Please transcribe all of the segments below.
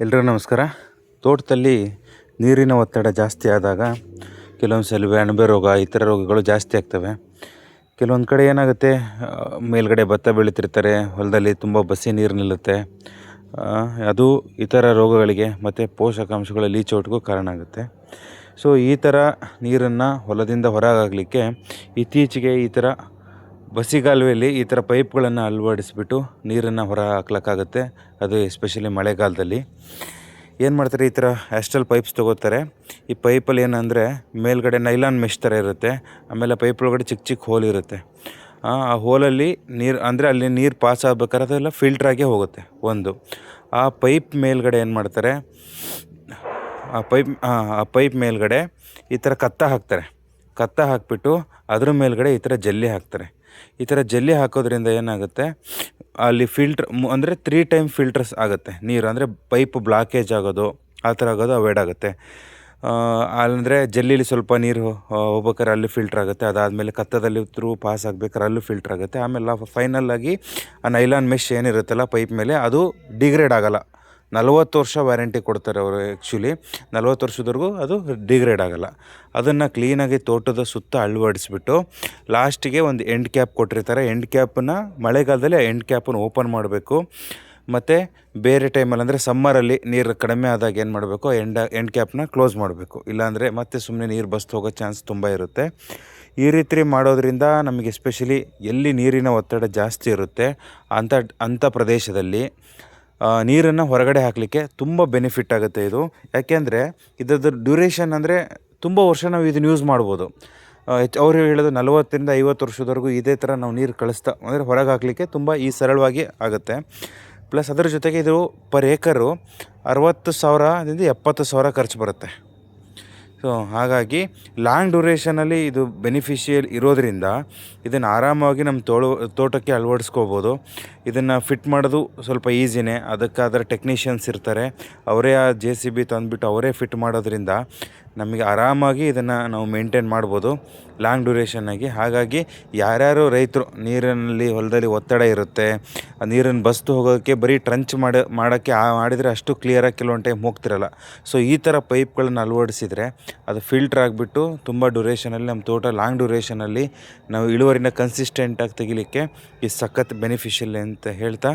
ಎಲ್ರಿಗೂ ನಮಸ್ಕಾರ. ತೋಟದಲ್ಲಿ ನೀರಿನ ಒತ್ತಡ ಜಾಸ್ತಿ ಆದಾಗ ಕೆಲವೊಂದು ಸಲ ಅಣಬೆ ರೋಗ ಈ ಥರ ರೋಗಗಳು ಜಾಸ್ತಿ ಆಗ್ತವೆ. ಕೆಲವೊಂದು ಕಡೆ ಏನಾಗುತ್ತೆ, ಮೇಲ್ಗಡೆ ಭತ್ತ ಬೆಳೀತಿರ್ತಾರೆ, ಹೊಲದಲ್ಲಿ ತುಂಬ ಬಸಿ ನೀರು ನಿಲ್ಲುತ್ತೆ. ಅದು ಈ ಥರ ರೋಗಗಳಿಗೆ ಮತ್ತು ಪೋಷಕಾಂಶಗಳ ಲೀಚೌಟ್ಗೂ ಕಾರಣ ಆಗುತ್ತೆ. ಸೊ ಈ ಥರ ನೀರನ್ನು ಹೊಲದಿಂದ ಹೊರಗಾಗಲಿಕ್ಕೆ ಇತ್ತೀಚೆಗೆ ಈ ಥರ ಬಸಿಗಾಲುವೆಯಲ್ಲಿ ಈ ಥರ ಪೈಪ್ಗಳನ್ನು ಅಳವಡಿಸ್ಬಿಟ್ಟು ನೀರನ್ನು ಹೊರ ಹಾಕ್ಲಿಕ್ಕಾಗುತ್ತೆ. ಅದು ಎಸ್ಪೆಷಲಿ ಮಳೆಗಾಲದಲ್ಲಿ ಏನು ಮಾಡ್ತಾರೆ, ಈ ಥರ ಆಸ್ಟ್ರಲ್ ಪೈಪ್ಸ್ ತೊಗೋತಾರೆ. ಈ ಪೈಪಲ್ಲಿ ಏನಂದರೆ ಮೇಲ್ಗಡೆ ನೈಲಾನ್ ಮೆಶ್ ಥರ ಇರುತ್ತೆ. ಆಮೇಲೆ ಪೈಪ್ ಒಳಗಡೆ ಚಿಕ್ಕ ಚಿಕ್ಕ ಹೋಲ್ ಇರುತ್ತೆ. ಆ ಹೋಲಲ್ಲಿ ನೀರು ಅಂದರೆ ಅಲ್ಲಿ ನೀರು ಪಾಸ್ ಆಗ್ಬೇಕಾದ್ರೆ ಅದೆಲ್ಲ ಫಿಲ್ಟ್ರಾಗೇ ಹೋಗುತ್ತೆ. ಆ ಪೈಪ್ ಮೇಲ್ಗಡೆ ಏನು ಮಾಡ್ತಾರೆ, ಆ ಪೈಪ್ ಮೇಲ್ಗಡೆ ಈ ಥರ ಕತ್ತ ಹಾಕಿಬಿಟ್ಟು ಅದ್ರ ಮೇಲ್ಗಡೆ ಈ ಥರ ಜಲ್ಲಿ ಹಾಕ್ತಾರೆ. ಈ ಥರ ಜಲ್ಲಿ ಹಾಕೋದ್ರಿಂದ ಏನಾಗುತ್ತೆ, ಅಲ್ಲಿ ಅಂದರೆ 3 ಟೈಮ್ ಫಿಲ್ಟರ್ಸ್ ಆಗುತ್ತೆ ನೀರು. ಅಂದರೆ ಪೈಪ್ ಬ್ಲಾಕೇಜ್ ಆಗೋದು ಆ ಥರ ಆಗೋದು ಅವಾಯ್ಡ್ ಆಗುತ್ತೆ. ಅಂದರೆ ಜಲ್ಲಿಲಿ ಸ್ವಲ್ಪ ನೀರು ಹೋಗ್ಬೇಕಾದ್ರೆ ಅಲ್ಲಿ ಫಿಲ್ಟ್ರ್ ಆಗುತ್ತೆ. ಅದಾದಮೇಲೆ ಕತ್ತದಲ್ಲಿ ಥ್ರೂ ಪಾಸ್ ಆಗಬೇಕಾದ್ರೆ ಅಲ್ಲೂ ಫಿಲ್ಟ್ರ್ ಆಗುತ್ತೆ. ಆಮೇಲೆ ಫೈನಲ್ಲಾಗಿ ಆ ನೈಲಾನ್ ಮೆಶ್ ಏನಿರುತ್ತಲ್ಲ ಪೈಪ್ ಮೇಲೆ, ಅದು ಡಿಗ್ರೇಡ್ ಆಗೋಲ್ಲ. 40 ವರ್ಷ ವ್ಯಾರಂಟಿ ಕೊಡ್ತಾರೆ ಅವರು. ಆ್ಯಕ್ಚುಲಿ 40 ವರ್ಷದವರೆಗೂ ಅದು ಡಿಗ್ರೇಡ್ ಆಗೋಲ್ಲ. ಅದನ್ನು ಕ್ಲೀನಾಗಿ ತೋಟದ ಸುತ್ತ ಅಳವಡಿಸ್ಬಿಟ್ಟು ಲಾಸ್ಟಿಗೆ ಒಂದು ಎಂಡ್ ಕ್ಯಾಪ್ ಕೊಟ್ಟಿರ್ತಾರೆ. ಎಂಡ್ ಕ್ಯಾಪನ್ನು ಮಳೆಗಾಲದಲ್ಲಿ ಆ ಎಂಡ್ ಕ್ಯಾಪನ್ನು ಓಪನ್ ಮಾಡಬೇಕು. ಮತ್ತು ಬೇರೆ ಟೈಮಲ್ಲಿ ಅಂದರೆ ಸಮ್ಮರಲ್ಲಿ ನೀರು ಕಡಿಮೆ ಆದಾಗ ಏನು ಮಾಡಬೇಕು, ಎಂಡ್ ಕ್ಯಾಪ್ನ ಕ್ಲೋಸ್ ಮಾಡಬೇಕು. ಇಲ್ಲಾಂದರೆ ಮತ್ತೆ ಸುಮ್ಮನೆ ನೀರು ಬಸ್ತು ಹೋಗೋ ಚಾನ್ಸ್ ತುಂಬ ಇರುತ್ತೆ. ಈ ರೀತಿ ಮಾಡೋದ್ರಿಂದ ನಮಗೆ ಎಸ್ಪೆಷಲಿ ಎಲ್ಲಿ ನೀರಿನ ಒತ್ತಡ ಜಾಸ್ತಿ ಇರುತ್ತೆ ಅಂಥ ಪ್ರದೇಶದಲ್ಲಿ ನೀರನ್ನು ಹೊರಗಡೆ ಹಾಕಲಿಕ್ಕೆ ತುಂಬ ಬೆನಿಫಿಟ್ ಆಗುತ್ತೆ ಇದು. ಯಾಕೆಂದರೆ ಇದ್ರದ್ದು ಡ್ಯೂರೇಷನ್ ಅಂದರೆ ತುಂಬ ವರ್ಷ ನಾವು ಇದನ್ನು ಯೂಸ್ ಮಾಡ್ಬೋದು. ಅವರು ಹೇಳೋದು 40ರಿಂದ 50 ವರ್ಷದವರೆಗೂ ಇದೇ ಥರ ನಾವು ನೀರು ಅಂದರೆ ಹೊರಗೆ ಹಾಕಲಿಕ್ಕೆ ತುಂಬ ಸರಳವಾಗಿ ಆಗುತ್ತೆ. ಪ್ಲಸ್ ಅದರ ಜೊತೆಗೆ ಇದು ಪರ್ ಏಕರು 60,000ದಿಂದ 70,000 ಖರ್ಚು ಬರುತ್ತೆ. ಸೊ ಹಾಗಾಗಿ ಲಾಂಗ್ ಡ್ಯೂರೇಷನಲ್ಲಿ ಇದು ಬೆನಿಫಿಷಿಯಲ್ ಇರೋದರಿಂದ ಇದನ್ನು ಆರಾಮಾಗಿ ನಮ್ಮ ತೋಟಕ್ಕೆ ಅಳವಡಿಸ್ಕೋಬೋದು. ಇದನ್ನು ಫಿಟ್ ಮಾಡೋದು ಸ್ವಲ್ಪ ಈಸಿನೇ. ಅದಕ್ಕಾದರೆ ಟೆಕ್ನಿಷಿಯನ್ಸ್ ಇರ್ತಾರೆ, ಅವರೇ ಆ JCB ತಂದುಬಿಟ್ಟು ಅವರೇ ಫಿಟ್ ಮಾಡೋದ್ರಿಂದ ನಮಗೆ ಆರಾಮಾಗಿ ಇದನ್ನು ನಾವು ಮೇಂಟೈನ್ ಮಾಡ್ಬೋದು ಲಾಂಗ್ ಡ್ಯೂರೇಷನ್ನಾಗಿ. ಹಾಗಾಗಿ ಯಾರ್ಯಾರು ರೈತರು ನೀರಿನಲ್ಲಿ ಹೊಲದಲ್ಲಿ ಒತ್ತಡ ಇರುತ್ತೆ, ನೀರನ್ನು ಬಸ್ತು ಹೋಗೋಕ್ಕೆ ಬರೀ ಟ್ರಂಚ್ ಮಾಡೋಕ್ಕೆ ಮಾಡಿದರೆ ಅಷ್ಟು ಕ್ಲಿಯರಾಗಿ ಕೆಲವೊಂದು ಟೈಮ್ ಹೋಗ್ತಿರಲ್ಲ. ಸೊ ಈ ಥರ ಪೈಪ್ಗಳನ್ನು ಅಳವಡಿಸಿದರೆ ಅದು ಫಿಲ್ಟ್ರ್ ಆಗಿಬಿಟ್ಟು ತುಂಬ ಡ್ಯೂರೇಷನಲ್ಲಿ ನಮ್ಮ ತೋಟ ಲಾಂಗ್ ಡ್ಯೂರೇಷನಲ್ಲಿ ನಾವು ಇಳುವರಿನ ಕನ್ಸಿಸ್ಟೆಂಟಾಗಿ ತೆಗಿಲಿಕ್ಕೆ ಈ ಸಖತ್ ಬೆನಿಫಿಷಿಯಲ್ ಅಂತ ಹೇಳ್ತಾ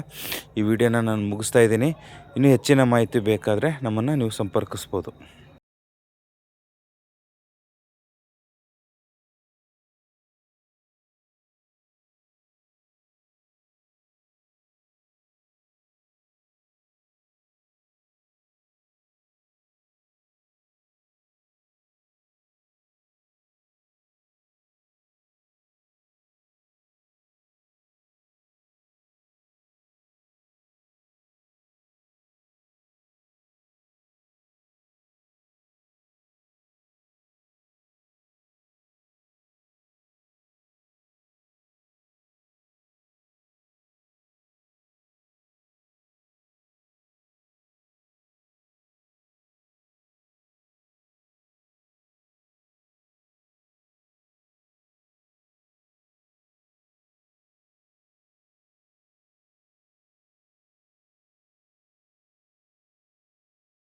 ಈ ವಿಡಿಯೋನ ನಾನು ಮುಗಿಸ್ತಾ ಇದ್ದೀನಿ. ಇನ್ನೂ ಹೆಚ್ಚಿನ ಮಾಹಿತಿ ಬೇಕಾದರೆ ನಮ್ಮನ್ನು ನೀವು ಸಂಪರ್ಕಿಸ್ಬೋದು.